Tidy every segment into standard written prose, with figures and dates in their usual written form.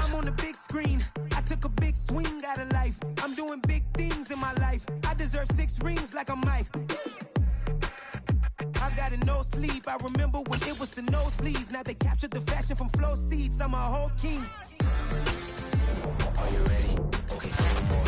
I'm on the big screen. I took a big swing out of life. I'm doing big things in my life. I deserve 6 rings like a Mike. I've got no sleep. I remember when it was the nosebleeds. Now they captured the fashion from flow seats. I'm a whole king. Are you ready? Okay, say no more.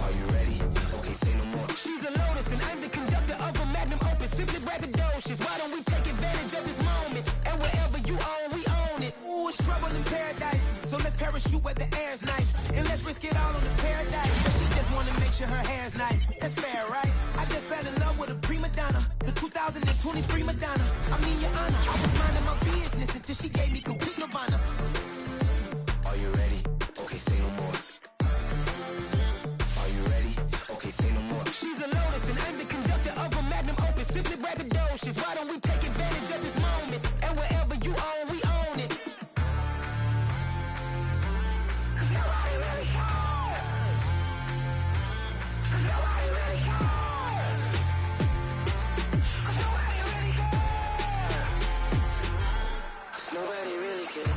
Are you ready? Okay, say no more. She's a lotus and I'm the conductor of a magnum opus. Simply braggadocious. Why don't we take advantage of this moment? And wherever you own, we own it. Ooh, it's trouble in paradise. So let's parachute where the air's nice. And let's risk it all on the paradise. But she just wanna make sure her hair's nice. That's fair, right? I just fell in love with a prima donna. The 2023 Madonna. I mean, your honor. I was minding my business until she gave me complete nirvana. Are you ready? Okay, say no more. Are you ready? Okay, say no more. She's a lotus and I'm the conductor of a magnum opus. Simply braggadocious. Why don't we take advantage of this moment? And wherever you own, we own it. Nobody really cares. Nobody really cares. Nobody really cares. Nobody really cares.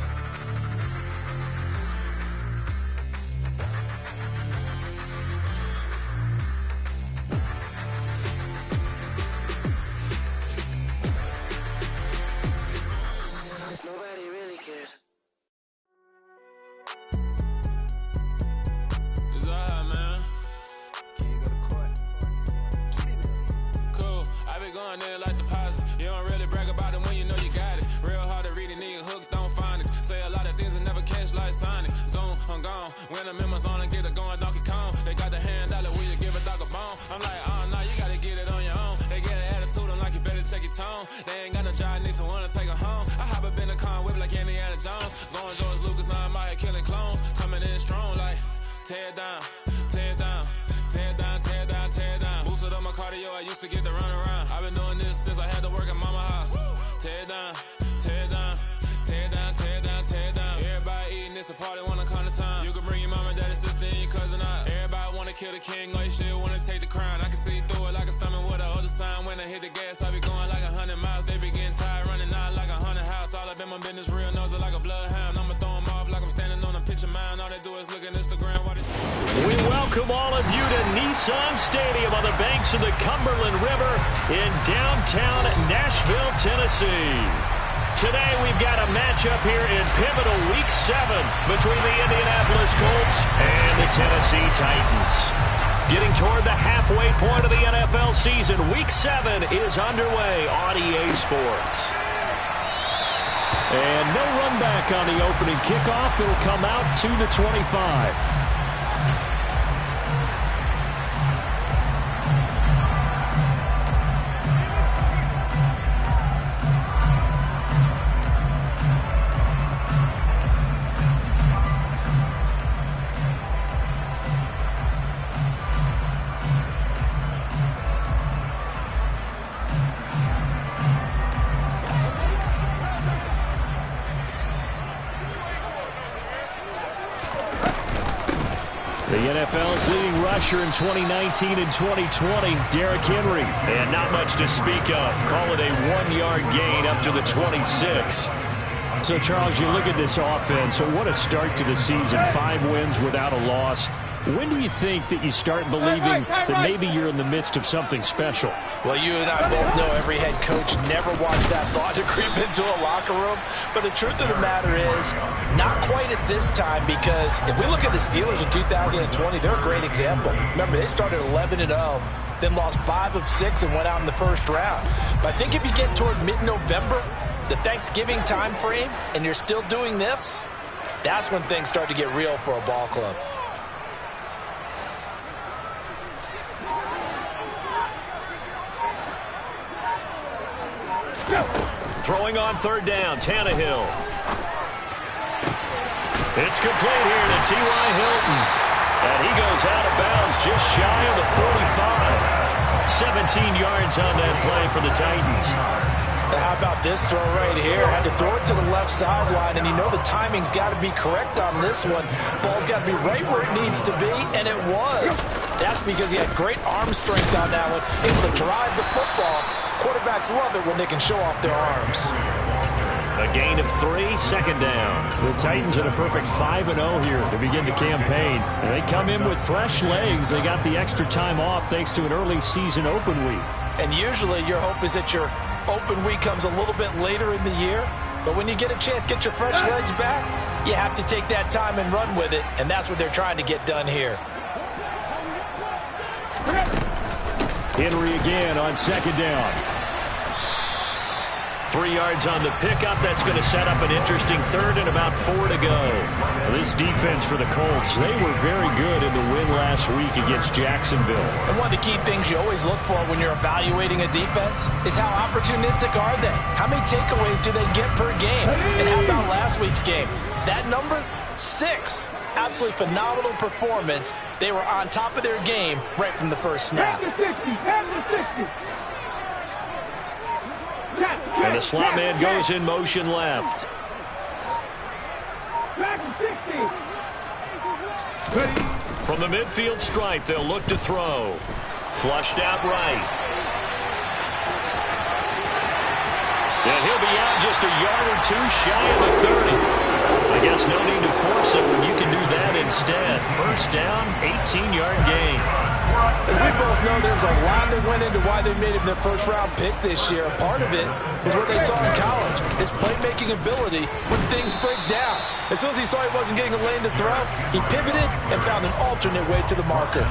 Nobody really cares. It's alright, man. Can you go to court? Get it in. Cool. I be going there like deposit. You don't really brag about it when you know you got it. Real hard to read it, nigga hooked, don't find it. Say a lot of things and never catch like Sonic. Zone, I'm gone. When I'm in my zone and get it going, Donkey Kong. They got the hand dollar, will you give a dog a bone? I'm like, oh, no, you gotta get it on your own. They get an attitude, I'm like, you better check your tone. They ain't got no job, need someone to take her home. I hop up in the car, whip like Indiana Jones. Going George Lucas, now I'm out here killing clones. Coming in strong like, tear down, tear down, tear down, tear down, tear down. Boosted up my cardio, I used to get to run around. I've been doing this since I had to work at mama house. Tear down, tear down, tear down, tear down, tear down. Everybody eating, it's a party, wanna come to time. You can bring your mama, daddy, sister, and your cousin out. Everybody wanna kill the king, like shit, wanna take the crown. I can see through it like a stomach with a other sign. When I hit the gas, I be going like 100 miles. They be getting tired, running out like 100 house. All up in my business, real nose it like a bloodhound. I'ma throw them off like I'm standing on a picture mound. All they do is look at Instagram while they We welcome all of you to Nissan Stadium on the banks of the Cumberland River in downtown Nashville, Tennessee. Today we've got a matchup here in pivotal Week 7 between the Indianapolis Colts and the Tennessee Titans. Getting toward the halfway point of the NFL season, Week 7 is underway on EA Sports. And no run back on the opening kickoff. It'll come out to the 25. The NFL's leading rusher in 2019 and 2020, Derrick Henry. And not much to speak of. Call it a 1-yard gain up to the 26. So, Charles, you look at this offense. So what a start to the season. 5 wins without a loss. When do you think that you start believing that maybe you're in the midst of something special? Well, you and I both know every head coach never wants that thought to creep into a locker room. But the truth of the matter is, not quite at this time, because if we look at the Steelers in 2020, they're a great example. Remember, they started 11-0, then lost 5 of 6 and went out in the first round. But I think if you get toward mid-November, the Thanksgiving time frame, and you're still doing this, that's when things start to get real for a ball club. Throwing on third down, Tannehill. It's complete here to T.Y. Hilton. And he goes out of bounds just shy of the 45. 17 yards on that play for the Titans. And how about this throw right here? Had to throw it to the left sideline, and you know the timing's got to be correct on this one. Ball's got to be right where it needs to be, and it was. That's because he had great arm strength on that one, able to drive the football. Quarterbacks love it when they can show off their arms. A gain of 3, second down. The Titans at a perfect 5-0 here to begin the campaign. And they come in with fresh legs. They got the extra time off thanks to an early season open week. And usually your hope is that your open week comes a little bit later in the year. But when you get a chance to get your fresh legs back, you have to take that time and run with it. And that's what they're trying to get done here. Henry again on second down. 3 yards on the pickup. That's going to set up an interesting third and about 4 to go. This defense for the Colts, they were very good in the win last week against Jacksonville. And one of the key things you always look for when you're evaluating a defense is how opportunistic are they? How many takeaways do they get per game? And how about last week's game? That number, 6. Absolutely phenomenal performance. They were on top of their game right from the first snap. And the slot man goes in motion left. From the midfield stripe, they'll look to throw. Flushed out right. And he'll be out just a yard or 2 shy of the 30. I guess no need to force it when you can do that instead. First down, 18-yard gain. As we both know, there's a lot that went into why they made him their first-round pick this year. Part of it was what they saw in college, his playmaking ability when things break down. As soon as he saw he wasn't getting a lane to throw, he pivoted and found an alternate way to the marker.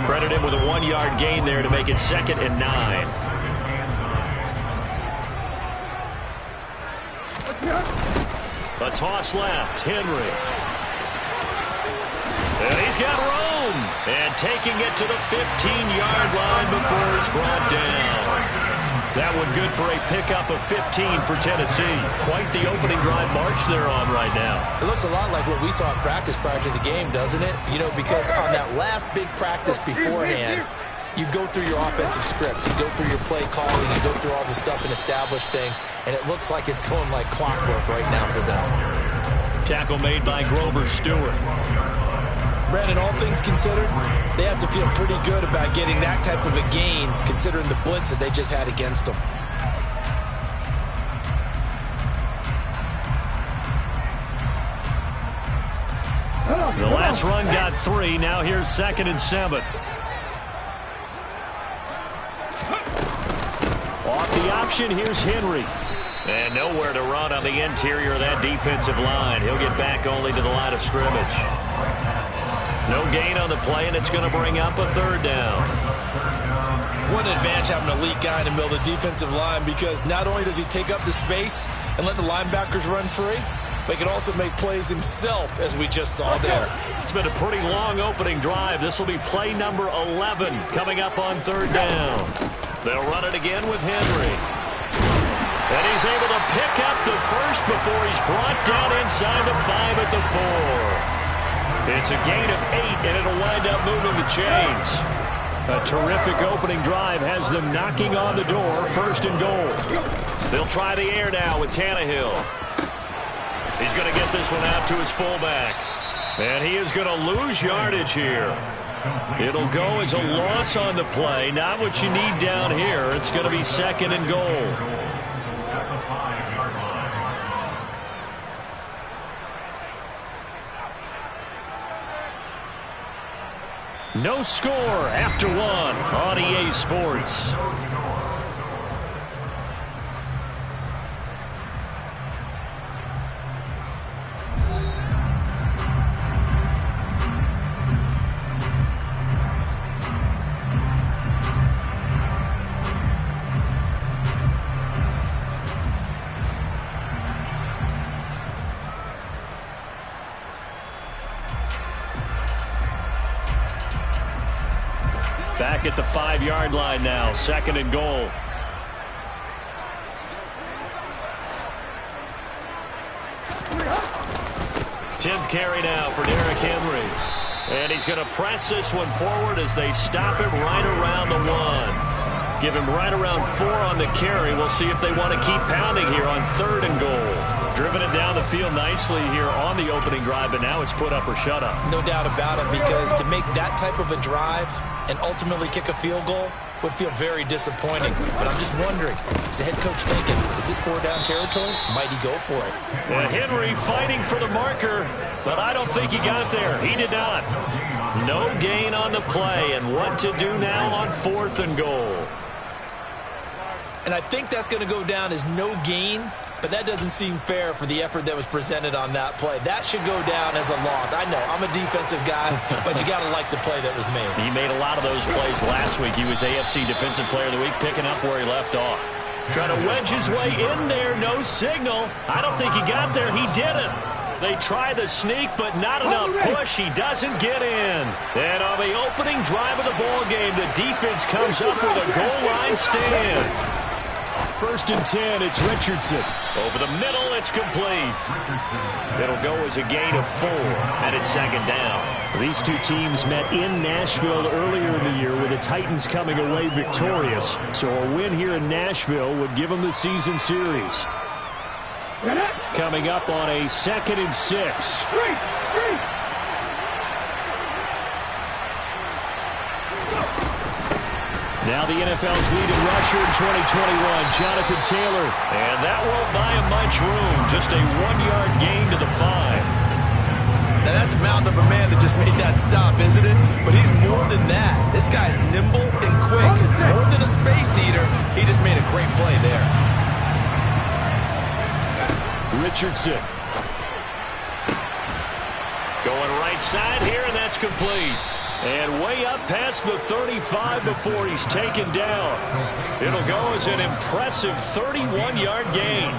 Credit him with a 1-yard gain there to make it 2nd and 9. A toss left, Henry. And he's got room. And taking it to the 15-yard line before it's brought down. That one good for a pickup of 15 for Tennessee. Quite the opening drive march they're on right now. It looks a lot like what we saw in practice prior to the game, doesn't it? You know, because on that last big practice beforehand, you go through your offensive script, you go through your play calling, you go through all the stuff and establish things, and it looks like it's going like clockwork right now for them. Tackle made by Grover Stewart. Brandon, all things considered, they have to feel pretty good about getting that type of a gain, considering the blitz that they just had against them. The last run got 3. Now here's 2nd and 7. Off the option, here's Henry. And nowhere to run on the interior of that defensive line. He'll get back only to the line of scrimmage. No gain on the play, and it's going to bring up a 3rd down. What an advantage having an elite guy in the middle of the defensive line, because not only does he take up the space and let the linebackers run free, but he can also make plays himself, as we just saw there. It's been a pretty long opening drive. This will be play number 11 coming up on 3rd down. They'll run it again with Henry. And he's able to pick up the first before he's brought down inside the 5 at the 4. It's a gain of 8, and it'll wind up moving the chains. A terrific opening drive has them knocking on the door, 1st and goal. They'll try the air now with Tannehill. He's going to get this one out to his fullback. And he is going to lose yardage here. It'll go as a loss on the play. Not what you need down here. It's going to be 2nd and goal. No score after 1 on EA Sports. Back at the 5-yard line now, 2nd and goal. Tenth carry now for Derrick Henry. And he's going to press this one forward as they stop him right around the 1. Give him right around 4 on the carry. We'll see if they want to keep pounding here on 3rd and goal. driven it down the field nicely here on the opening drive, but now it's put up or shut up. No doubt about it, because to make that type of a drive and ultimately kick a field goal would feel very disappointing. But I'm just wondering, is the head coach thinking, is this 4-down territory? Might he go for it? And Henry fighting for the marker, but I don't think he got there. He did not. No gain on the play, and what to do now on 4th and goal. And I think that's going to go down as no gain, but that doesn't seem fair for the effort that was presented on that play. That should go down as a loss. I know, I'm a defensive guy, but you got to like the play that was made. He made a lot of those plays last week. He was AFC Defensive Player of the Week, picking up where he left off. Trying to wedge his way in there, no signal. I don't think he got there. He didn't. They try the sneak, but not enough push. He doesn't get in. And on the opening drive of the ball game, the defense comes up with a goal line stand. 1st and 10, it's Richardson. Over the middle, it's complete. It'll go as a gain of 4, and it's 2nd down. These two teams met in Nashville earlier in the year with the Titans coming away victorious. So a win here in Nashville would give them the season series. Coming up on a 2nd and 6. Now the NFL's leading rusher in 2021, Jonathan Taylor. And that won't buy him much room. Just a 1-yard gain to the 5. Now that's a mountain of a man that just made that stop, isn't it? But he's more than that. This guy's nimble and quick. More than a space eater. He just made a great play there. Richardson. Going right side here, and that's complete. And way up past the 35 before he's taken down. It'll go as an impressive 31-yard gain.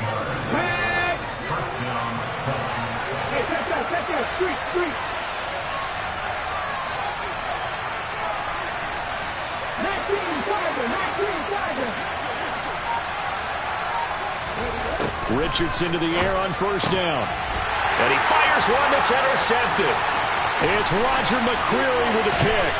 Richardson to the air on 1st down. And he fires one that's intercepted. It's Roger McCreary with a pick.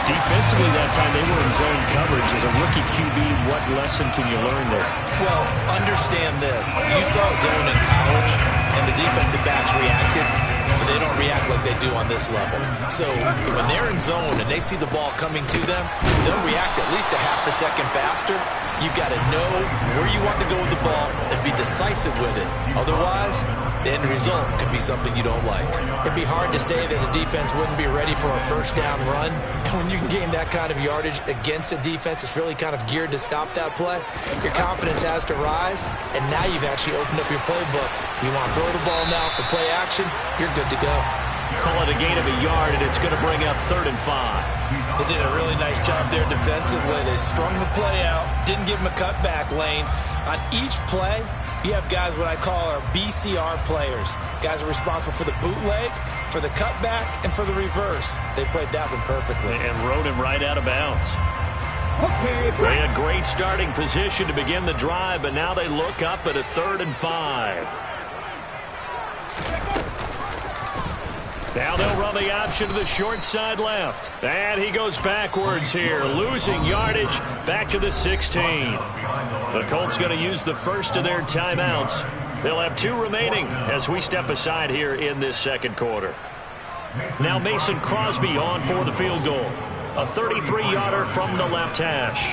Defensively that time, they were in zone coverage. As a rookie QB, what lesson can you learn there? Well, understand this. You saw zone in college, and the defensive backs reacted, but they don't react like they do on this level. So when they're in zone and they see the ball coming to them, they'll react at least a half a second faster. You've got to know where you want to go with the ball and be decisive with it. Otherwise, the end result could be something you don't like. It'd be hard to say that a defense wouldn't be ready for a 1st down run. And when you can gain that kind of yardage against a defense that's really kind of geared to stop that play, your confidence has to rise, and now you've actually opened up your playbook. If you want to throw the ball now for play action, you're good to go. Call it a gain of a yard, and it's going to bring up 3rd and 5. They did a really nice job there defensively. They strung the play out, didn't give him a cutback lane. On each play, you have guys what I call our BCR players. Guys are responsible for the bootleg, for the cutback, and for the reverse. They played that one perfectly. And rode him right out of bounds. They had great starting position to begin the drive, but now they look up at a 3rd and 5. Now they'll run the option to the short side left. And he goes backwards here, losing yardage back to the 16. The Colts going to use the first of their timeouts. They'll have 2 remaining as we step aside here in this 2nd quarter. Now Mason Crosby on for the field goal. A 33-yarder from the left hash.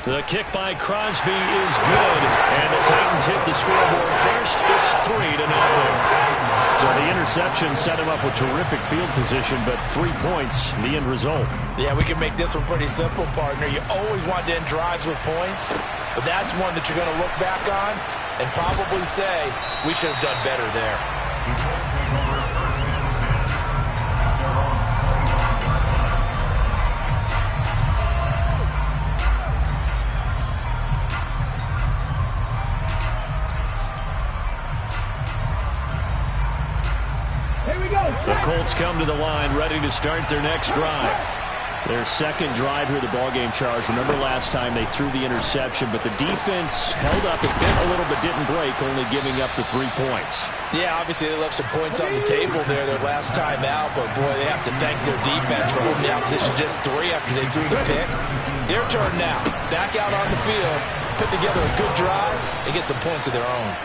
The kick by Crosby is good, and the Titans hit the scoreboard first. It's 3-0. So the interception set him up with terrific field position, but 3 points, the end result. Yeah, we can make this one pretty simple, partner. You always want to end drives with points, but that's one that you're going to look back on and probably say, we should have done better there. The Colts come to the line, ready to start their next drive. Their 2nd drive here, the ballgame charge. Remember last time they threw the interception, but the defense held up. It bent a little, but didn't break, only giving up the 3 points. Yeah, obviously they left some points on the table there their last time out, but boy, they have to thank their defense for holding the opposition just 3 after they threw the pick. Their turn now. Back out on the field. put together a good drive and get some points of their own.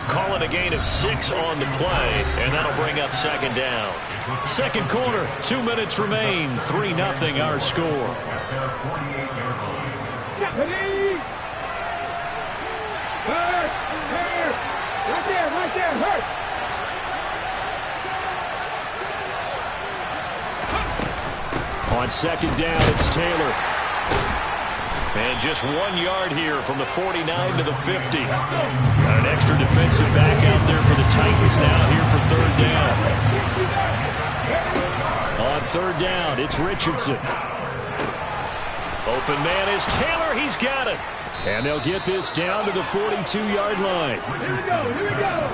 Calling a gain of 6 on the play, and that'll bring up second down. Second quarter, 2 minutes remain, 3-0 our score. Right there, hurt. On second down, it's Taylor. And just 1 yard here from the 49 to the 50. Got an extra defensive back out there for the Titans now here for third down. On third down, it's Richardson. Open man is Taylor. He's got it. And they'll get this down to the 42-yard line. Here we go, here we go.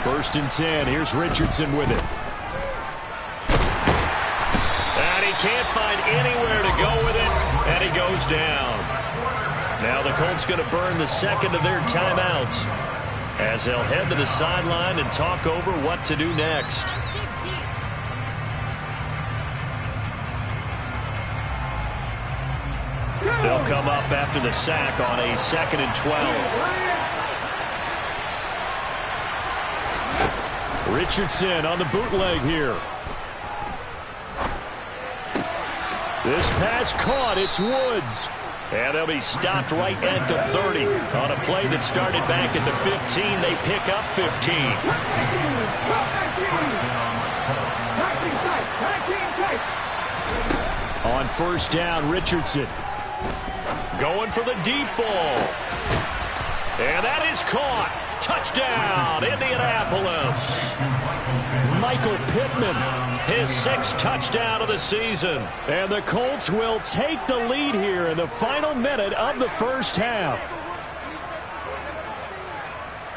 First and 10. Here's Richardson with it. And he can't find anywhere to go with it. And he goes down. Now the Colts going to burn the second of their timeouts as they'll head to the sideline and talk over what to do next. They'll come up after the sack on a 2nd and 12. Richardson on the bootleg here. This pass caught. It's Woods. And they'll be stopped right at the 30. On a play that started back at the 15, they pick up 15. On first down, Richardson going for the deep ball. And that is caught. Touchdown, Indianapolis. Michael Pittman, his 6th touchdown of the season. And the Colts will take the lead here in the final minute of the first half.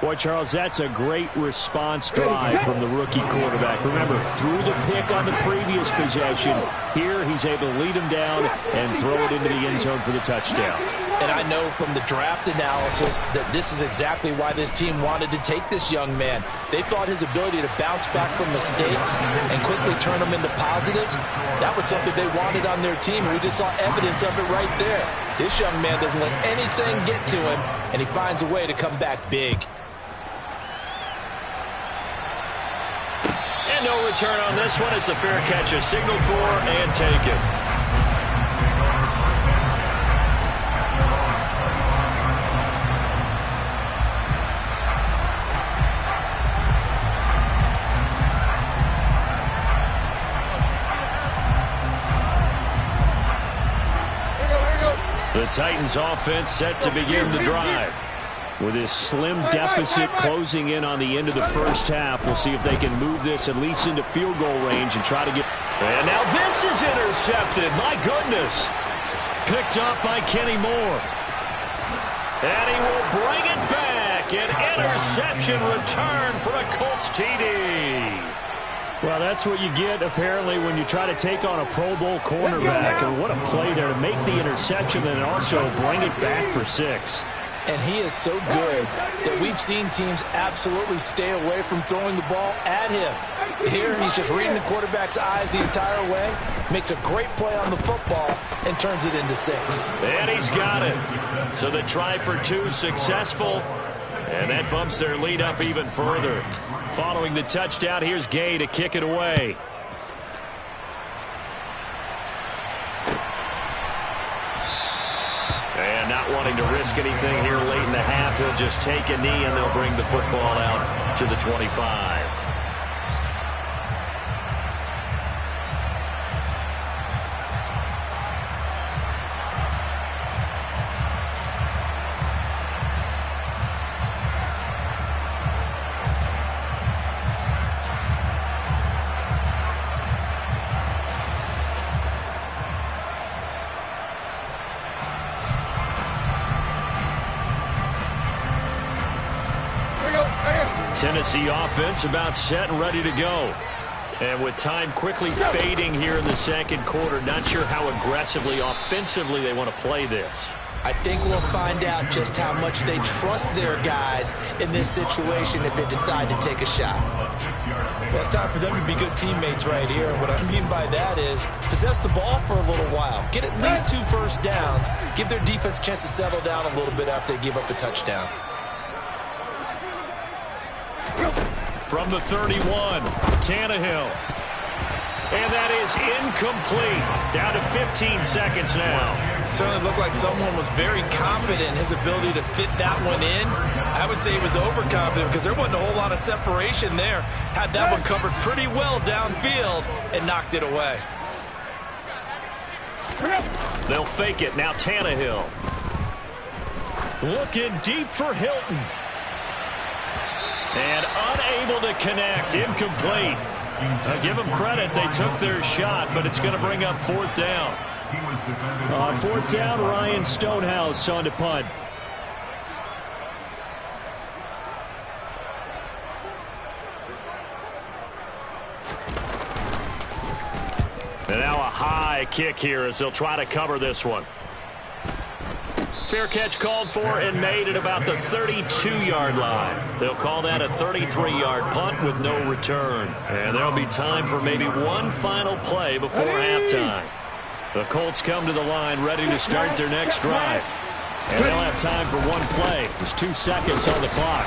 Boy, Charles, that's a great response drive from the rookie quarterback. Remember, threw the pick on the previous possession. Here, he's able to lead him down and throw it into the end zone for the touchdown. And I know from the draft analysis that this is exactly why this team wanted to take this young man. They thought his ability to bounce back from mistakes and quickly turn them into positives, that was something they wanted on their team, and we just saw evidence of it right there. This young man doesn't let anything get to him, and he finds a way to come back big. And no return on this one. It's a fair catch, a signal for and taken. The Titans offense set to begin the drive. With this slim deficit closing in on the end of the first half, we'll see if they can move this at least into field goal range and try to get... And now this is intercepted. My goodness. Picked up by Kenny Moore. And he will bring it back. An interception return for a Colts TD. Well, that's what you get, apparently, when you try to take on a Pro Bowl cornerback. And what a play there to make the interception and also bring it back for 6. And he is so good that we've seen teams absolutely stay away from throwing the ball at him. Here, he's just reading the quarterback's eyes the entire way, makes a great play on the football, and turns it into 6. And he's got it. So the try for 2 successful, and that bumps their lead up even further. Following the touchdown, here's Gay to kick it away. And not wanting to risk anything here late in the half, he'll just take a knee and they'll bring the football out to the 25. Tennessee offense about set and ready to go. And with time quickly fading here in the second quarter, not sure how aggressively, offensively they want to play this. I think we'll find out just how much they trust their guys in this situation if they decide to take a shot. Well, it's time for them to be good teammates right here. And what I mean by that is possess the ball for a little while. Get at least 2 first downs. Give their defense a chance to settle down a little bit after they give up a touchdown. From the 31, Tannehill. And that is incomplete. Down to 15 seconds now. Certainly looked like someone was very confident in his ability to fit that one in. I would say he was overconfident because there wasn't a whole lot of separation there. Had that one covered pretty well downfield and knocked it away. They'll fake it. Now Tannehill. Looking deep for Hilton. And unable to connect. Incomplete. Give them credit. They took their shot, but it's going to bring up 4th down. On 4th down, Ryan Stonehouse on to punt. And now a high kick here as they'll try to cover this one. Fair catch called for and made at about the 32-yard line. They'll call that a 33-yard punt with no return. And there'll be time for maybe one final play before halftime. The Colts come to the line ready to start their next drive. And they'll have time for one play. There's 2 seconds on the clock.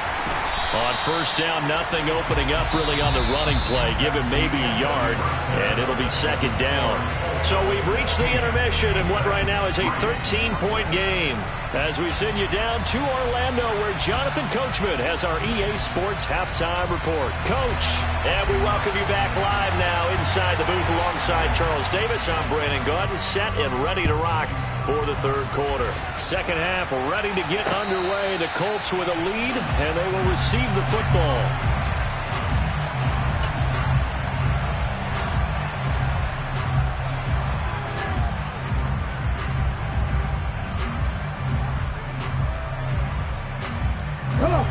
On 1st down, nothing opening up really on the running play. Give him maybe a yard, and it'll be 2nd down. So we've reached the intermission in what right now is a 13-point game. As we send you down to Orlando, where Jonathan Coachman has our EA Sports Halftime Report. Coach, and we welcome you back live now inside the booth alongside Charles Davis. I'm Brandon Gaudin, set and ready to rock for the 3rd quarter. Second half ready to get underway. The Colts with a lead, and they will receive the football.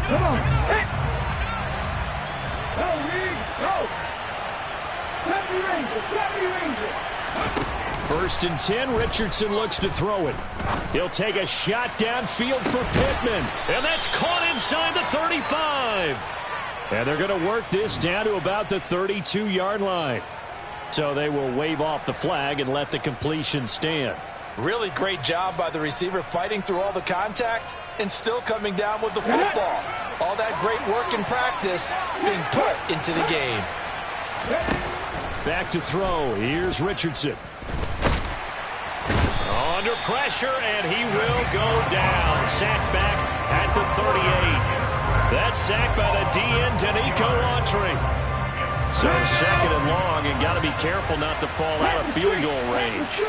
Come on. Hit. Go, Reed. Go. Deputy Ranger. 1st and 10. Richardson looks to throw it. He'll take a shot downfield for Pittman. And that's caught inside the 35. And they're going to work this down to about the 32-yard line. So they will wave off the flag and let the completion stand. Really great job by the receiver fighting through all the contact and still coming down with the football. All that great work in practice being put into the game. Back to throw. Here's Richardson. Under pressure, and he will go down. Sacked back at the 38. That's sacked by the DN, Danico Autry. So 2nd and long, and got to be careful not to fall out of field goal range.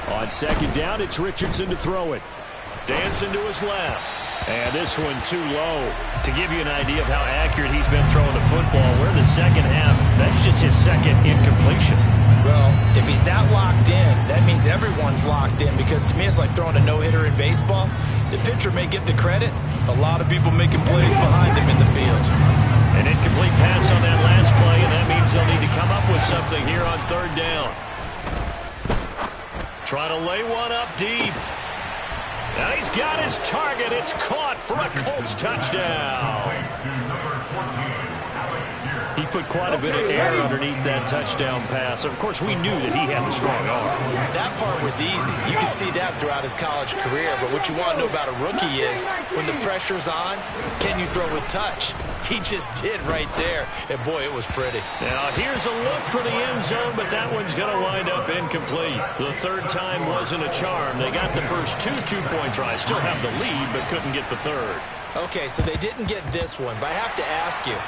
On 2nd down, it's Richardson to throw it. Dancing to his left. And this one too low. To give you an idea of how accurate he's been throwing the football, we're in the second half. That's just his 2nd incompletion. Well, if he's that locked in, that means everyone's locked in, because to me it's like throwing a no-hitter in baseball. The pitcher may get the credit. A lot of people making plays behind him in the field. An incomplete pass on that last play, and that means they'll need to come up with something here on 3rd down. Trying to lay one up deep. Now he's got his target. It's caught for a Colts touchdown. He put quite a bit of air underneath that touchdown pass. Of course, we knew that he had the strong arm. That part was easy. You can see that throughout his college career. But what you want to know about a rookie is when the pressure's on, can you throw with touch? He just did right there. And, boy, it was pretty. Now, here's a look for the end zone, but that one's going to wind up incomplete. The 3rd time wasn't a charm. They got the first 2 two-point tries. Still have the lead, but couldn't get the 3rd. Okay, so they didn't get this one. But I have to ask you,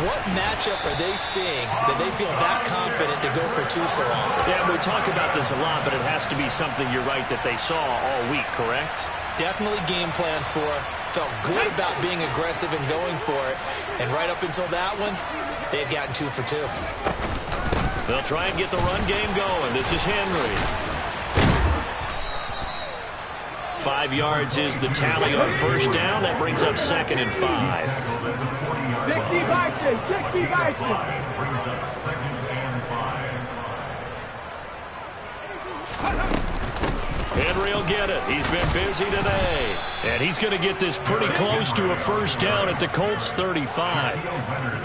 what matchup are they seeing that they feel that confident to go for 2 so often? Yeah, we talk about this a lot, but it has to be something, you're right, that they saw all week, correct? Definitely game plan for it. Felt good about being aggressive and going for it. And right up until that one, they had gotten 2 for 2. They'll try and get the run game going. This is Henry. 5 yards is the tally on first down. That brings up 2nd and 5. 60 Vikings, 60 Vikings. Henry will get it. He's been busy today. And he's going to get this pretty close to a first down at the Colts 35.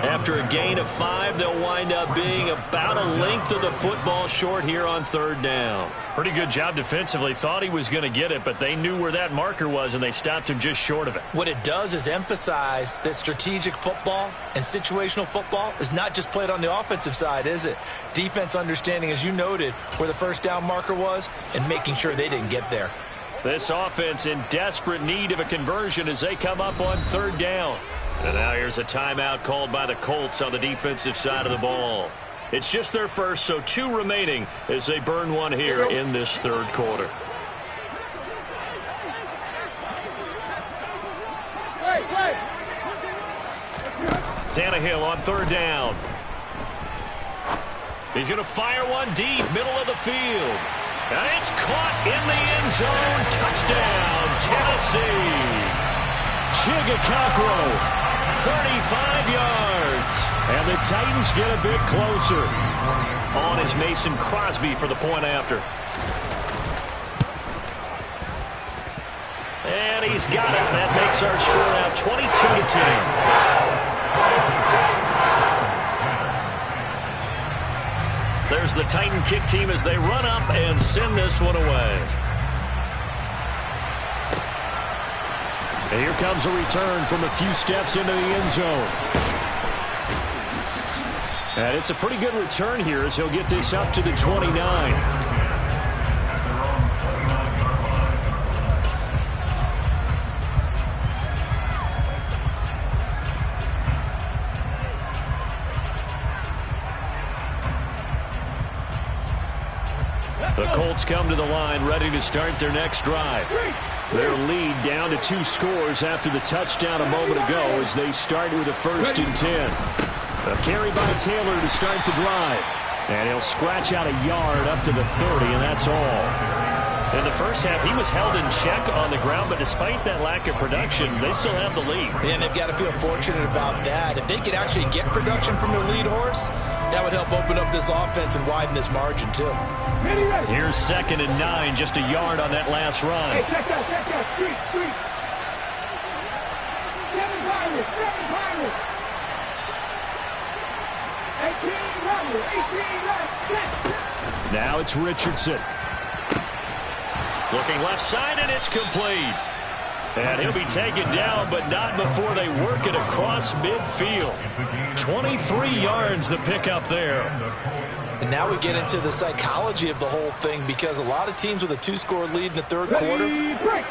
After a gain of 5, they'll wind up being about a length of the football short here on 3rd down. Pretty good job defensively. Thought he was going to get it, but they knew where that marker was, and they stopped him just short of it. What it does is emphasize that strategic football and situational football is not just played on the offensive side, is it? Defense understanding, as you noted, where the first down marker was and making sure they didn't get there. This offense in desperate need of a conversion as they come up on 3rd down. And now here's a timeout called by the Colts on the defensive side of the ball. It's just their first, so 2 remaining as they burn one here in this 3rd quarter. Tannehill on 3rd down. He's going to fire one deep, middle of the field. And it's caught in the end zone. Touchdown, Tennessee. Chigakakro, 35 yards. And the Titans get a bit closer. On is Mason Crosby for the point after. And he's got it. That makes our score now 22-10. There's the Titan kick team as they run up and send this one away. And here comes a return from a few steps into the end zone. And it's a pretty good return here as he'll get this up to the 29. The Colts come to the line ready to start their next drive. Their lead down to 2 scores after the touchdown a moment ago as they start with a 1st and 10. A carry by Taylor to start the drive. And he'll scratch out a yard up to the 30, and that's all. In the first half, he was held in check on the ground, but despite that lack of production, they still have the lead. And they've got to feel fortunate about that. If they could actually get production from their lead horse, that would help open up this offense and widen this margin, too. Here's 2nd and 9, just a yard on that last run. Hey, check out, street. 7 Pirates, 7 Pirates. 18 left, Now it's Richardson. Looking left side, and it's complete. And he'll be taken down, but not before they work it across midfield. 23 yards the pickup there. And now we get into the psychology of the whole thing, because a lot of teams with a 2-score lead in the 3rd quarter,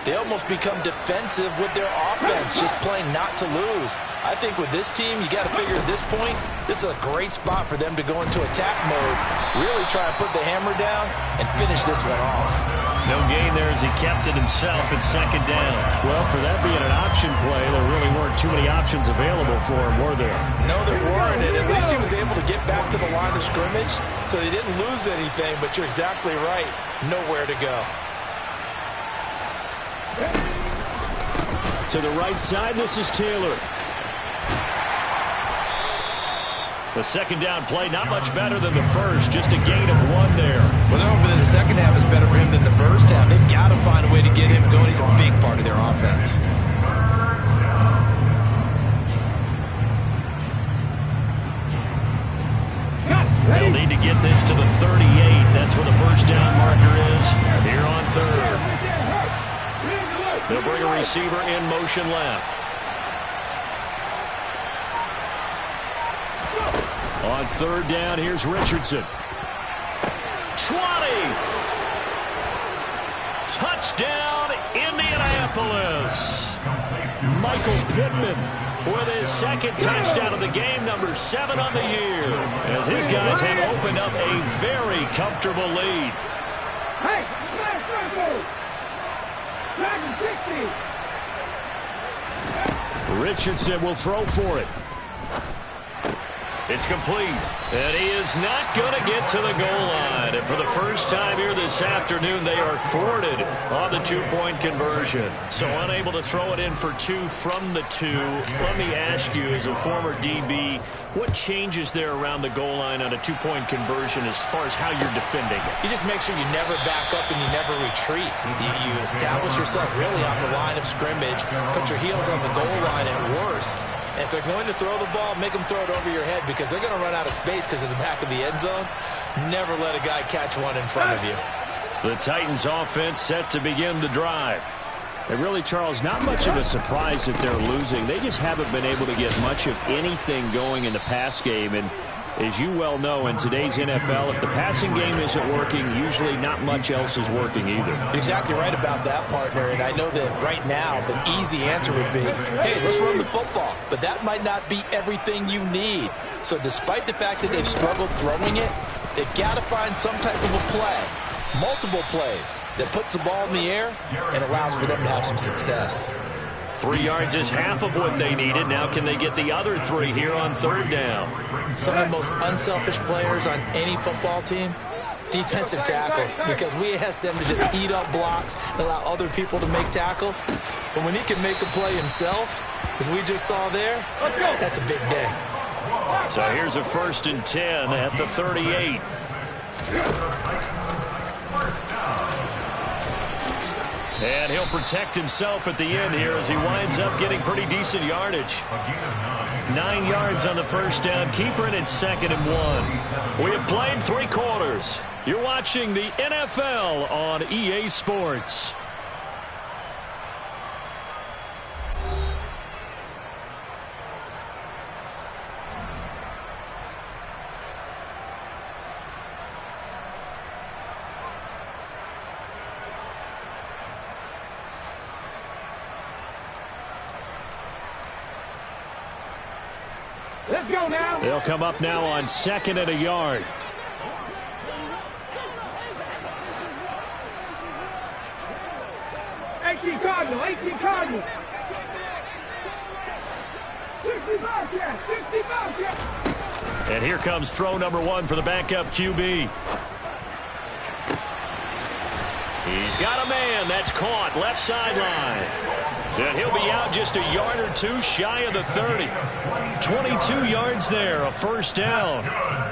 they almost become defensive with their offense, just playing not to lose. I think with this team, you got to figure at this point, this is a great spot for them to go into attack mode, really try to put the hammer down and finish this one off. No gain there as he kept it himself at 2nd down. Well, for that being an option play, there really weren't too many options available for him, were there? No, there weren't, and at least he was able to get back to the line of scrimmage, so they didn't lose anything, but you're exactly right. Nowhere to go. To the right side, this is Taylor. The 2nd down play, not much better than the first, just a gain of 1 there. Well, they're hoping that the second half is better for him than the first half. They've got to find a way to get him going. He's a big part of their offense. They'll need to get this to the 38. That's where the first down marker is here on 3rd. They'll bring a receiver in motion left. On 3rd down, here's Richardson. 20! Touchdown, Indianapolis! Michael Pittman with his 2nd touchdown of the game, number 7 on the year, as his guys have opened up a very comfortable lead. Hey, smash circle! 60! Richardson will throw for it. It's complete. And he is not going to get to the goal line. And for the first time here this afternoon, they are thwarted on the two-point conversion. So unable to throw it in for two from the two. Let me ask you, as a former DB, what changes there around the goal line on a two-point conversion as far as how you're defending it? You just make sure you never back up and you never retreat. You establish yourself really on the line of scrimmage, put your heels on the goal line at worst. And if they're going to throw the ball, make them throw it over your head because they're going to run out of space because of the back of the end zone. Never let a guy catch one in front of you. The Titans offense set to begin the drive. And really, Charles, not much of a surprise that they're losing. They just haven't been able to get much of anything going in the pass game. And as you well know, in today's NFL, if the passing game isn't working, usually not much else is working either. You're exactly right about that, partner. And I know that right now the easy answer would be, hey, let's run the football. But that might not be everything you need. So despite the fact that they've struggled throwing it, they've got to find some type of a play, multiple plays, that puts the ball in the air and allows for them to have some success. 3 yards is half of what they needed. Now can they get the other 3 here on third down? Some of the most unselfish players on any football team, defensive tackles, because we ask them to just eat up blocks and allow other people to make tackles. But when he can make a play himself, as we just saw there, that's a big day. So here's a 1st and 10 at the 38. And he'll protect himself at the end here as he winds up getting pretty decent yardage. 9 yards on the first down. Keeper it at 2nd and 1. We have played 3 quarters. You're watching the NFL on EA Sports. Let's go now. They'll come up now on 2nd and a yard. Cardinal. 65 yards. 65 yards. And here comes throw number 1 for the backup QB. He's got a man. That's caught left sideline. And he'll be out just a yard or 2 shy of the 30. 22 yards there, a 1st down.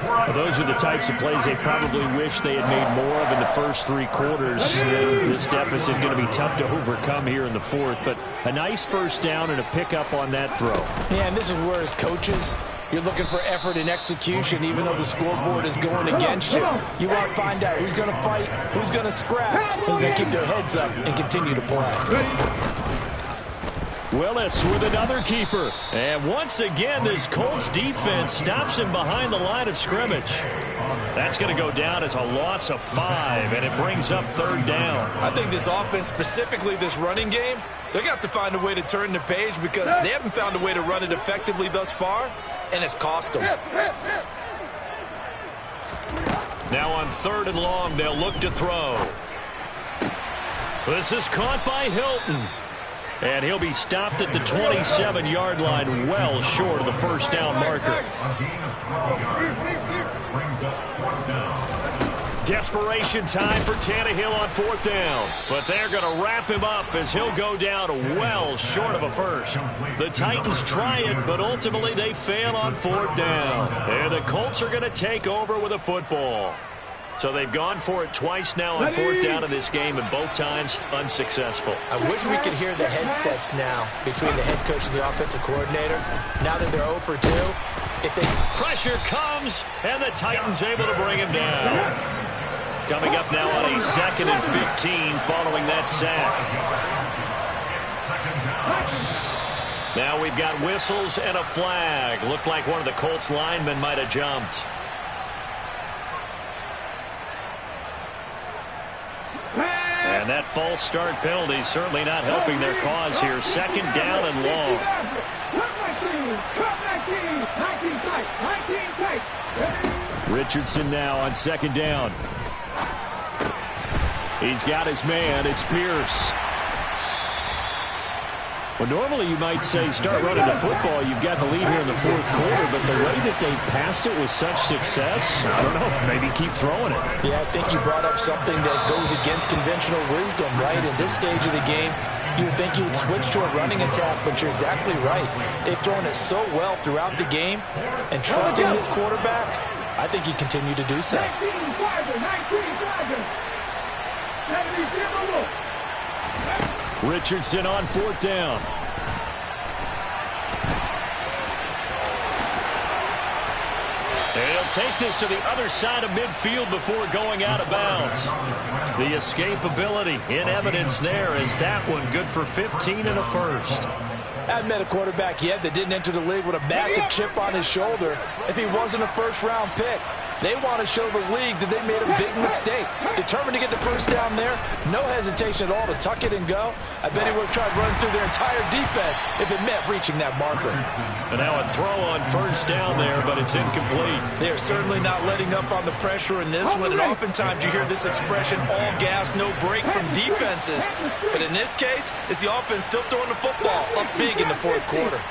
Well, those are the types of plays they probably wish they had made more of in the first 3 quarters. This deficit going to be tough to overcome here in the 4th. But a nice 1st down and a pickup on that throw. Yeah, and this is where, as coaches, you're looking for effort and execution, even though the scoreboard is going against you. You want to find out who's going to fight, who's going to scrap, who's going to keep their heads up and continue to play. Willis with another keeper. And once again, this Colts defense stops him behind the line of scrimmage. That's going to go down as a loss of 5, and it brings up 3rd down. I think this offense, specifically this running game, they're going to have to find a way to turn the page because they haven't found a way to run it effectively thus far, and it's cost them. Now on 3rd and long, they'll look to throw. This is caught by Hilton. And he'll be stopped at the 27-yard line, well short of the 1st down marker. Desperation time for Tannehill on 4th down. But they're going to wrap him up as he'll go down well short of a first. The Titans try it, but ultimately they fail on 4th down. And the Colts are going to take over with a football. So they've gone for it twice now on 4th down in this game, and both times unsuccessful. I wish we could hear the headsets now between the head coach and the offensive coordinator. Now that they're 0 for 2, if they... Pressure comes, and the Titans able to bring him down. Coming up now on a 2nd and 15 following that sack. Now we've got whistles and a flag. Looked like one of the Colts linemen might have jumped. And that false start penalty is certainly not helping their cause here. 2nd down and long. Richardson now on 2nd down. He's got his man. It's Pierce. Well, normally you might say start running the football. You've got the lead here in the fourth quarter, but the way that they passed it with such success, I don't know, maybe keep throwing it. Yeah, I think you brought up something that goes against conventional wisdom, right? In this stage of the game, you would think you would switch to a running attack, but you're exactly right. They've thrown it so well throughout the game, and trusting this quarterback, I think you continue to do so. 19 Dodgers. 70 look. Richardson on fourth down. And he'll take this to the other side of midfield before going out of bounds. The escapability in evidence there is that one good for 15 and a first. I haven't met a quarterback yet that didn't enter the league with a massive chip on his shoulder if he wasn't a first-round pick. They want to show the league that they made a big mistake. Determined to get the first down there. No hesitation at all to tuck it and go. I bet he would have tried running through their entire defense if it meant reaching that marker. And now a throw on first down there, but it's incomplete. They are certainly not letting up on the pressure in this one, and oftentimes you hear this expression, all gas, no break from defenses. But in this case, it's the offense still throwing the football up big in the fourth quarter.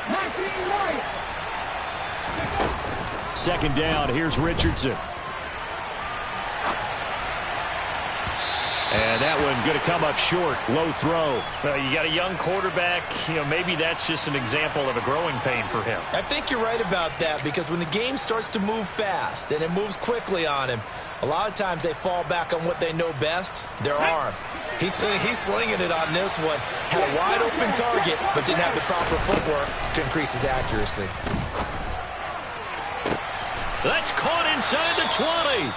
19 right. Second down, here's Richardson. And that one going to come up short. Low throw. Well, you got a young quarterback. You know, maybe that's just an example of a growing pain for him. I think you're right about that, because when the game starts to move fast and it moves quickly on him, a lot of times they fall back on what they know best, their arm. He's slinging it on this one. Had a wide open target, but didn't have the proper footwork to increase his accuracy. That's caught inside the 20.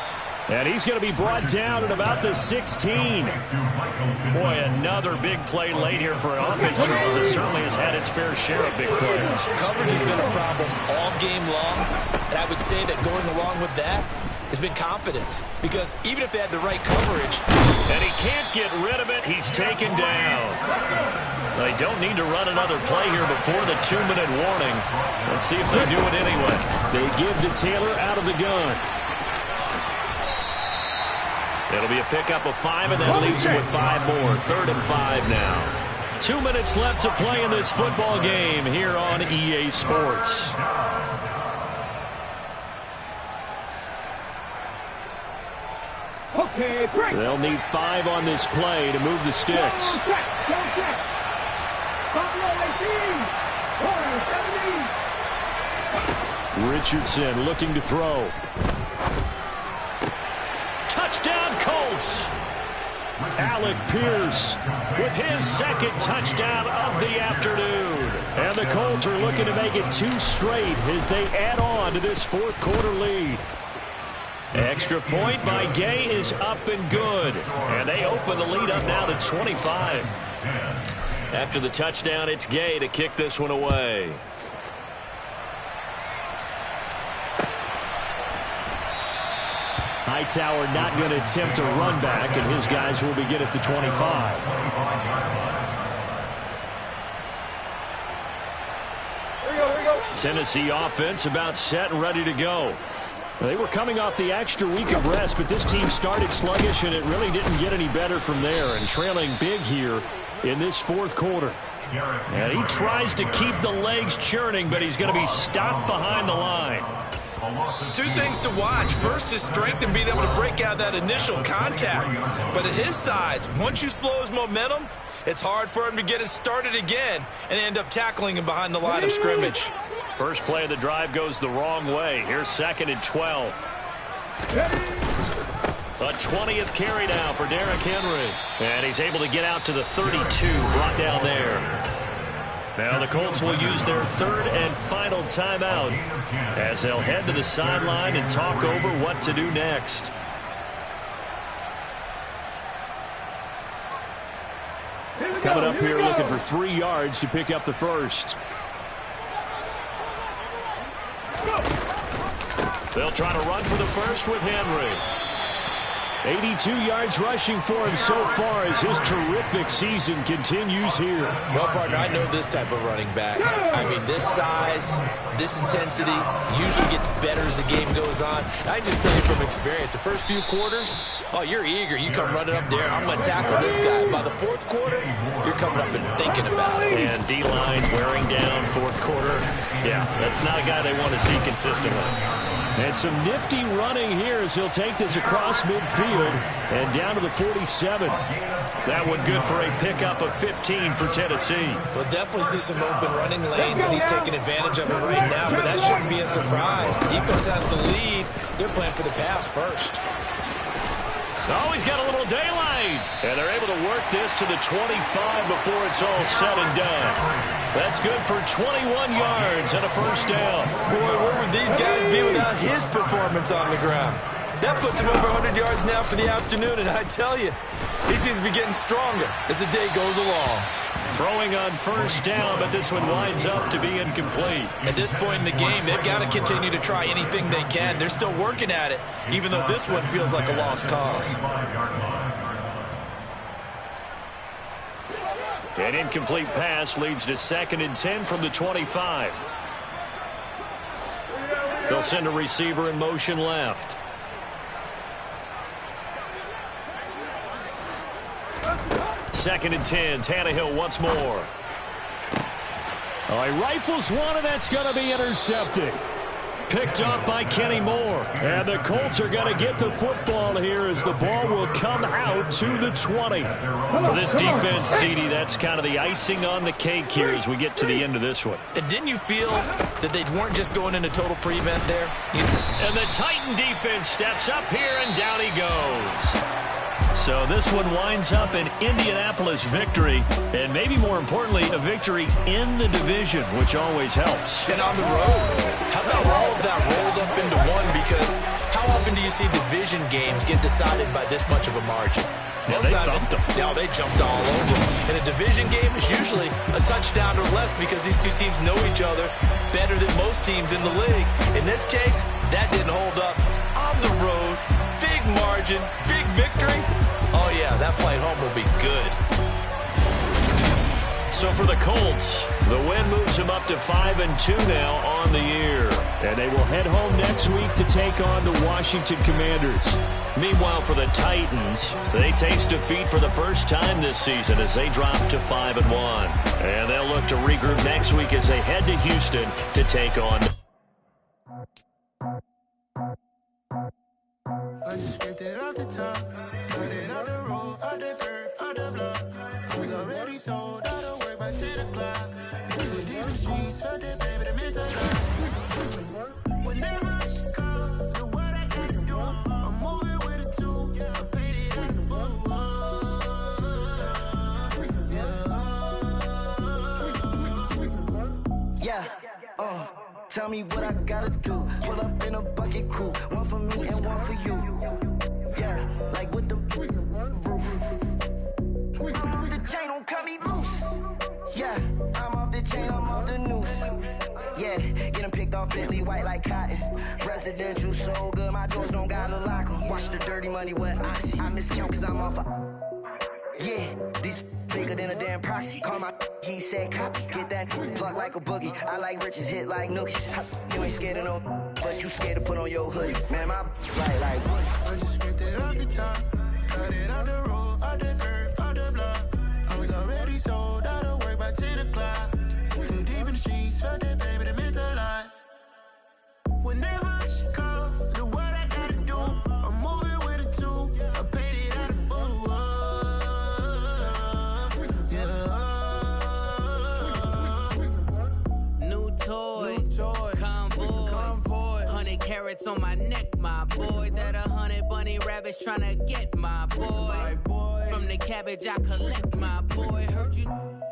And he's going to be brought down at about the 16. Boy, another big play late here for an offense, Charles. It certainly has had its fair share of big plays. Coverage has been a problem all game long, and I would say that going along with that has been confidence, because even if they had the right coverage. And he can't get rid of it. He's taken down. They don't need to run another play here before the 2-minute warning. Let's see if they do it anyway. They give to Taylor out of the gun. It'll be a pickup of 5, and that leaves him with 5 more. 3rd and 5 now. 2 minutes left to play in this football game here on EA Sports. Okay, break. They'll need 5 on this play to move the sticks. Richardson looking to throw. Touchdown, Colts. Alec Pierce with his second touchdown of the afternoon. And the Colts are looking to make it 2 straight as they add on to this fourth quarter lead. Extra point by Gay is up and good. And they open the lead up now to 25. After the touchdown, it's Gay to kick this one away. Hightower not going to attempt a run back, and his guys will begin at the 25. Here we go. Tennessee offense about set and ready to go. They were coming off the extra week of rest, but this team started sluggish, and it really didn't get any better from there, and trailing big here in this fourth quarter. And he tries to keep the legs churning, but he's going to be stopped behind the line. 2 things to watch. First, his strength and being able to break out that initial contact. But at his size, once you slow his momentum, it's hard for him to get it started again and end up tackling him behind the line of scrimmage. First play of the drive goes the wrong way. Here's 2nd and 12. A 20th carry now for Derrick Henry. And he's able to get out to the 32, brought down there. Now the Colts will use their 3rd and final timeout as they'll head to the sideline and talk over what to do next. Coming up here looking for 3 yards to pick up the first. They'll try to run for the first with Henry. 82 yards rushing for him so far as his terrific season continues here. Well, partner, I know this type of running back. I mean, this size, this intensity usually gets better as the game goes on. I can just tell you from experience, the first few quarters, oh, you're eager. You come running up there, I'm going to tackle this guy. By the fourth quarter, you're coming up and thinking about it. And D-line wearing down fourth quarter. Yeah, that's not a guy they want to see consistently. And some nifty running here as he'll take this across midfield and down to the 47. That one good for a pickup of 15 for Tennessee. We'll definitely see some open running lanes, and he's taking advantage of it right now, but that shouldn't be a surprise. Defense has the lead. They're playing for the pass first. Oh, he's got a little daylight. And they're able to work this to the 25 before it's all said and done. That's good for 21 yards and a first down. Boy, where would these guys be without his performance on the ground? That puts him over 100 yards now for the afternoon, and I tell you, he seems to be getting stronger as the day goes along. Throwing on first down, but this one winds up to be incomplete. At this point in the game, they've got to continue to try anything they can. They're still working at it, even though this one feels like a lost cause. An incomplete pass leads to 2nd and 10 from the 25. They'll send a receiver in motion left. Second and 10, Tannehill once more. Oh, he rifles one, and that's going to be intercepted. Picked up by Kenny Moore. And the Colts are going to get the football here as the ball will come out to the 20. For this defense, CD, that's kind of the icing on the cake here as we get to the end of this one. And didn't you feel that they weren't just going into total prevent there? And the Titan defense steps up here, and down he goes. So this one winds up an Indianapolis victory, and maybe more importantly, a victory in the division, which always helps. And on the road, how about all of that rolled up into one? Because how often do you see division games get decided by this much of a margin? Yeah, they thumped them. Yeah, they jumped all over them. And a division game is usually a touchdown or less because these two teams know each other better than most teams in the league. In this case, that didn't hold up. On the road, big margin, big victory. Oh, yeah, that flight home will be good. So for the Colts, the win moves them up to 5-2 now on the year. And they will head home next week to take on the Washington Commanders. Meanwhile, for the Titans, they taste defeat for the first time this season as they drop to 5-1. And they'll look to regroup next week as they head to Houston to take on. I just scraped it off the top, cut it off the road, off the curve, off the block. I was already sold, out of work by 10 o'clock. So deep in the streets, felt that baby, the mental lock. Whenever she calls, know what I gotta do. I'm moving with a tool, I paid it out of full. Yeah, tell me what I gotta do. Pull up in a bucket crew, one for me and one for you. Yeah, like with the roof. I'm off the chain, don't cut me loose. Yeah, I'm off the chain, I'm off the noose. Yeah, getting picked off Bentley white like cotton. Residential so good, my doors don't gotta lock 'em. Watch the dirty money with Oxy. I miscount cause I'm off yeah, these bigger than a damn proxy. Call my he said copy. Get that plug like a boogie. I like riches, hit like nookies. You ain't scared of no, but you scared to put on your hoodie. Man, my like wood. I just scraped it off the top, cut it off the road, off the curve, off the block. I was already sold, out of work by 10 o'clock. Too deep in the streets, felt that baby, the mental lie. Whenever she calls, know what I gotta do. I'm moving with a tool, I paid it out of full. Convoys, 100 carats on my neck, my boy. That 100 bunny rabbits tryna get my boy. From the cabbage I collect, my boy. Heard you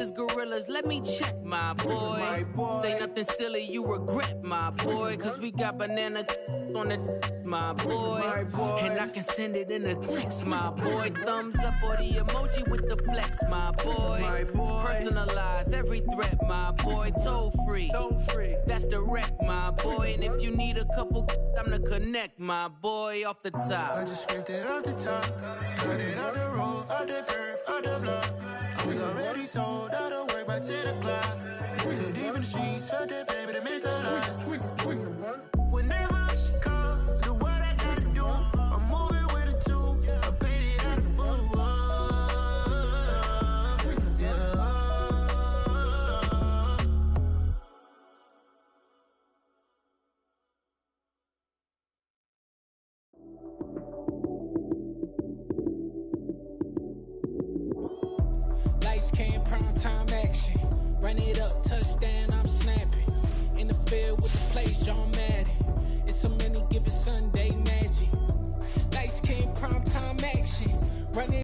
is gorillas, let me check, my boy. Say nothing silly, you regret, my boy. Cause we got banana on the my boy. And I can send it in a text, my boy. Thumbs up or the emoji with the flex, my boy. Personalize every threat, my boy. Toll free. That's direct, my boy. And if you need a couple, I'm to connect, my boy, off the top. I just scraped it off the top, cut it off the road, off the curve, off the block. I was already sold out of work by 10 o'clock. Too deep in the streets, felt that baby, the mental lie. Whenever she calls, do what I gotta do. I'm moving with a two, I paid it out of full. Yeah. Lights came, prime time action. Run it up, touchdown, I'm snapping. In the field with the plays, John Madden. It's so many given Sunday magic. Lights came, prime time action. Run it